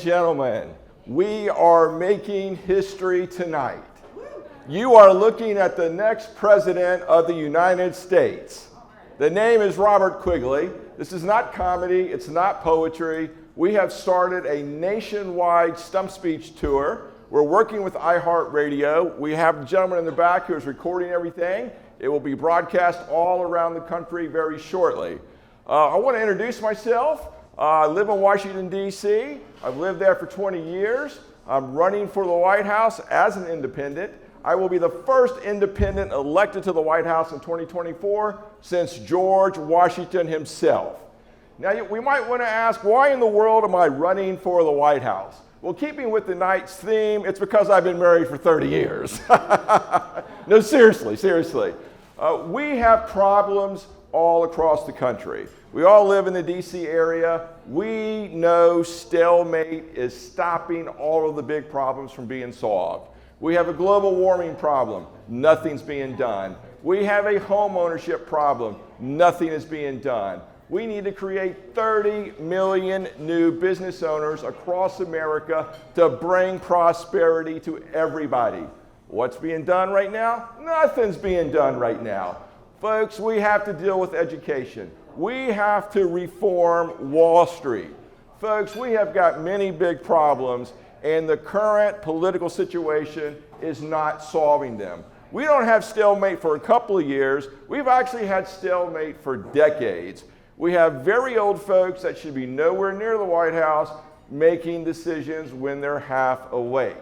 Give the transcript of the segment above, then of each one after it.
gentlemen, we are making history tonight. You are looking at the next president of the United States. The name is Robert Quigley. This is not comedy, it's not poetry. We have started a nationwide stump speech tour. We're working with iHeartRadio. We have a gentleman in the back who is recording everything. It will be broadcast all around the country very shortly. I want to introduce myself. I live in Washington, D.C. I've lived there for 20 years. I'm running for the White House as an independent. I will be the first independent elected to the White House in 2024 since George Washington himself. Now, we might want to ask, why in the world am I running for the White House? Well, keeping with the night's theme, it's because I've been married for 30 years. No, seriously. We have problems all across the country. We all live in the DC area. We know stalemate is stopping all of the big problems from being solved. We have a global warming problem. Nothing's being done. We have a home ownership problem. Nothing is being done. We need to create 30 million new business owners across America to bring prosperity to everybody. What's being done right now? Nothing's being done right now. Folks, we have to deal with education. We have to reform Wall Street. Folks, we have got many big problems, and the current political situation is not solving them. We don't have stalemate for a couple of years. We've actually had stalemate for decades. We have very old folks that should be nowhere near the White House making decisions when they're half awake.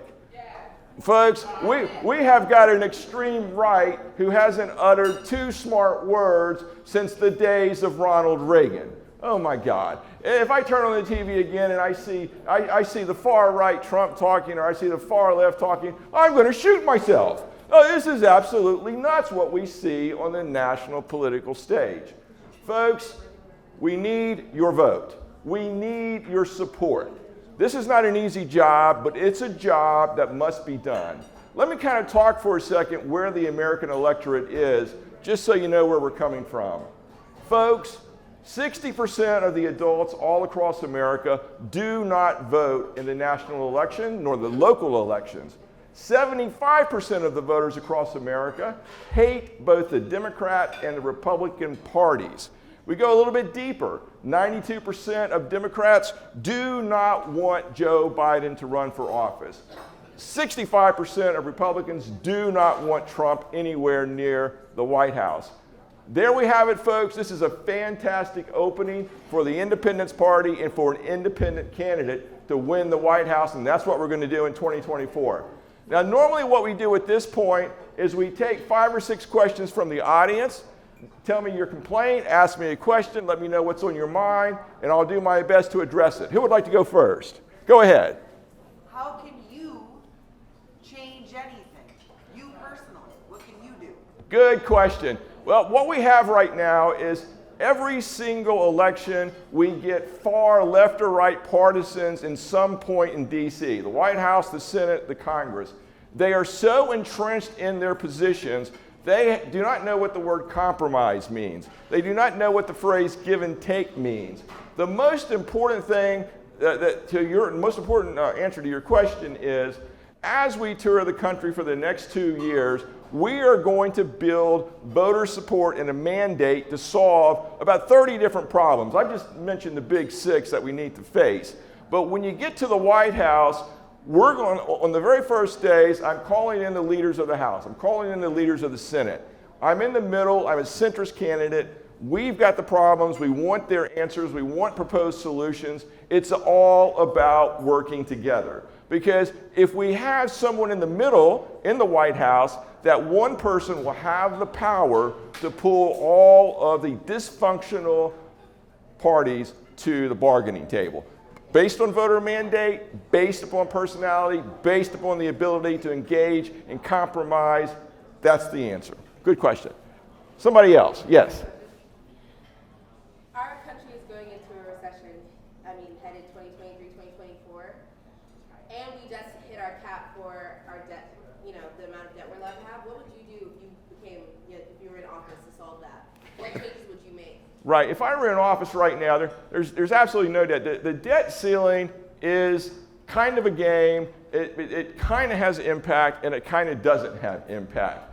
Folks, we have got an extreme right who hasn't uttered 2 smart words since the days of Ronald Reagan. Oh my God. If I turn on the TV again and I see the far right Trump talking, or I see the far left talking, I'm going to shoot myself. Oh, this is absolutely nuts what we see on the national political stage. Folks, we need your vote. We need your support. This is not an easy job, but it's a job that must be done. Let me kind of talk for a second where the American electorate is, just so you know where we're coming from. Folks, 60% of the adults all across America do not vote in the national election nor the local elections. 75% of the voters across America hate both the Democrat and the Republican parties. We go a little bit deeper. 92% of Democrats do not want Joe Biden to run for office. 65% of Republicans do not want Trump anywhere near the White House. There we have it, folks. This is a fantastic opening for the Independence Party and for an independent candidate to win the White House, and that's what we're going to do in 2024. Now, normally what we do at this point is we take 5 or 6 questions from the audience. Tell me your complaint, ask me a question, let me know what's on your mind, and I'll do my best to address it. Who would like to go first? Go ahead. How can you change anything? You personally, what can you do? Good question. Well, what we have right now is every single election we get far left or right partisans in some point in D.C., the White House, the Senate, the Congress. They are so entrenched in their positions, they do not know what the word compromise means. They do not know what the phrase give and take means. The most important thing, most important answer to your question is, as we tour the country for the next 2 years, we are going to build voter support and a mandate to solve about 30 different problems. I've just mentioned the big 6 that we need to face. But when you get to the White House, we're going, on the very first days, I'm calling in the leaders of the House. I'm calling in the leaders of the Senate. I'm in the middle. I'm a centrist candidate. We've got the problems. We want their answers. We want proposed solutions. It's all about working together. Because if we have someone in the middle, in the White House, that one person will have the power to pull all of the dysfunctional parties to the bargaining table. Based on voter mandate, based upon personality, based upon the ability to engage and compromise, that's the answer. Good question. Somebody else, yes. Our country is going into a recession, headed 2023, 2024, and we just hit our cap for our debt, the amount of debt we're allowed to have. What would you do if you were in office to solve that? What changes would you make? Right. If I were in office right now, there's absolutely no debt. The debt ceiling is kind of a game. It kind of has impact, and it kind of doesn't have impact.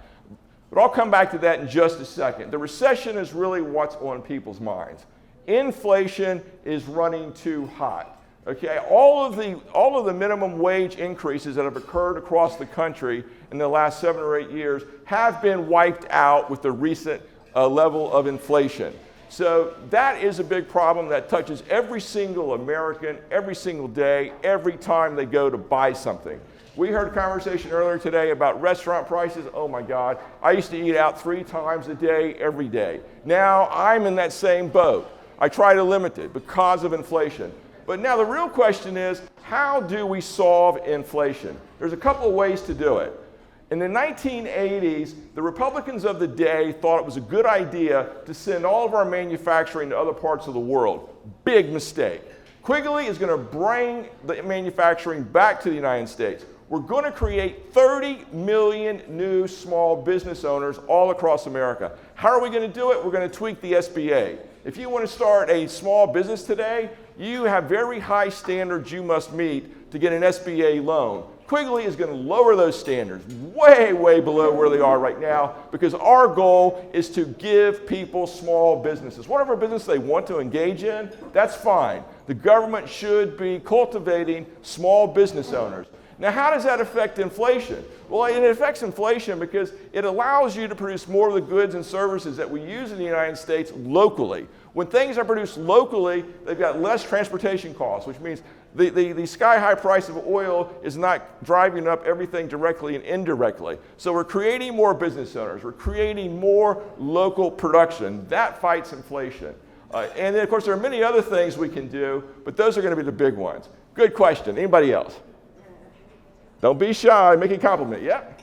But I'll come back to that in just a second. The recession is really what's on people's minds. Inflation is running too hot. Okay, all of the minimum wage increases that have occurred across the country in the last 7 or 8 years have been wiped out with the recent level of inflation. So that is a big problem that touches every single American, every single day, every time they go to buy something. We heard a conversation earlier today about restaurant prices. Oh my God, I used to eat out 3 times a day, every day. Now I'm in that same boat. I try to limit it because of inflation. But now the real question is, how do we solve inflation? There's a couple of ways to do it. In the 1980s, the Republicans of the day thought it was a good idea to send all of our manufacturing to other parts of the world. Big mistake. Quigley is going to bring the manufacturing back to the United States. We're going to create 30 million new small business owners all across America. How are we going to do it? We're going to tweak the SBA. If you want to start a small business today, you have very high standards you must meet to get an SBA loan. Quigley is going to lower those standards way, way below where they are right now, because our goal is to give people small businesses. Whatever business they want to engage in, that's fine. The government should be cultivating small business owners. Now, how does that affect inflation? Well, it affects inflation because it allows you to produce more of the goods and services that we use in the United States locally. When things are produced locally, they've got less transportation costs, which means the sky-high price of oil is not driving up everything directly and indirectly. So we're creating more business owners. We're creating more local production. That fights inflation. And then, of course, there are many other things we can do, but those are going to be the big ones. Good question. Anybody else? Don't be shy. Make a compliment. Yep.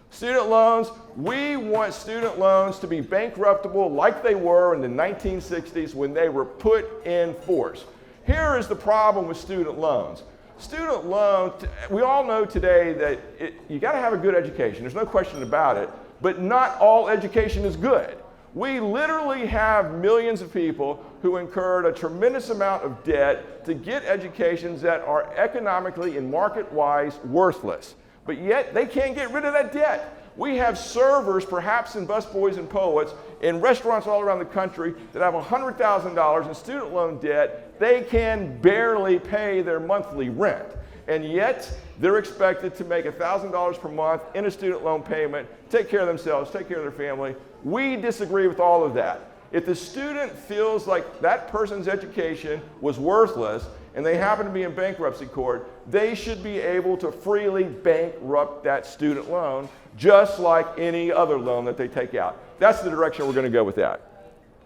Student loans, we want student loans to be bankruptable like they were in the 1960s when they were put in force. Here is the problem with student loans. Student loans, we all know today that you got to have a good education. There's no question about it, but not all education is good. We literally have millions of people who incurred a tremendous amount of debt to get educations that are economically and market-wise worthless. But yet, they can't get rid of that debt. We have servers, perhaps in Busboys and Poets, in restaurants all around the country that have $100,000 in student loan debt. They can barely pay their monthly rent. And yet, they're expected to make $1,000 per month in a student loan payment, take care of themselves, take care of their family. We disagree with all of that. If the student feels like that person's education was worthless and they happen to be in bankruptcy court, they should be able to freely bankrupt that student loan just like any other loan that they take out. That's the direction we're going to go with that.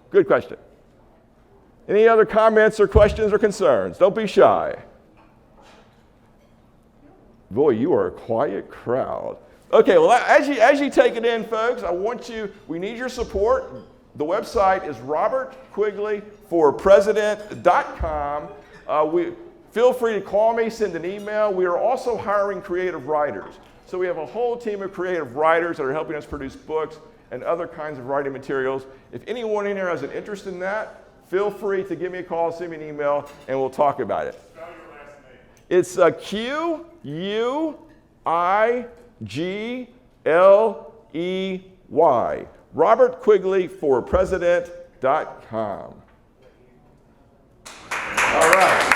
Good question. Any other comments or questions or concerns? Don't be shy. Boy, you are a quiet crowd. Okay, well, as you take it in, folks, we need your support. The website is robertquigleyforpresident.com. Feel free to call me, send an email. We are also hiring creative writers. So we have a whole team of creative writers that are helping us produce books and other kinds of writing materials. If anyone in here has an interest in that, feel free to give me a call, send me an email, and we'll talk about it. Spell your last name. It's Q-U-I-G-L-E-Y. robertquigleyforpresident.com. All right.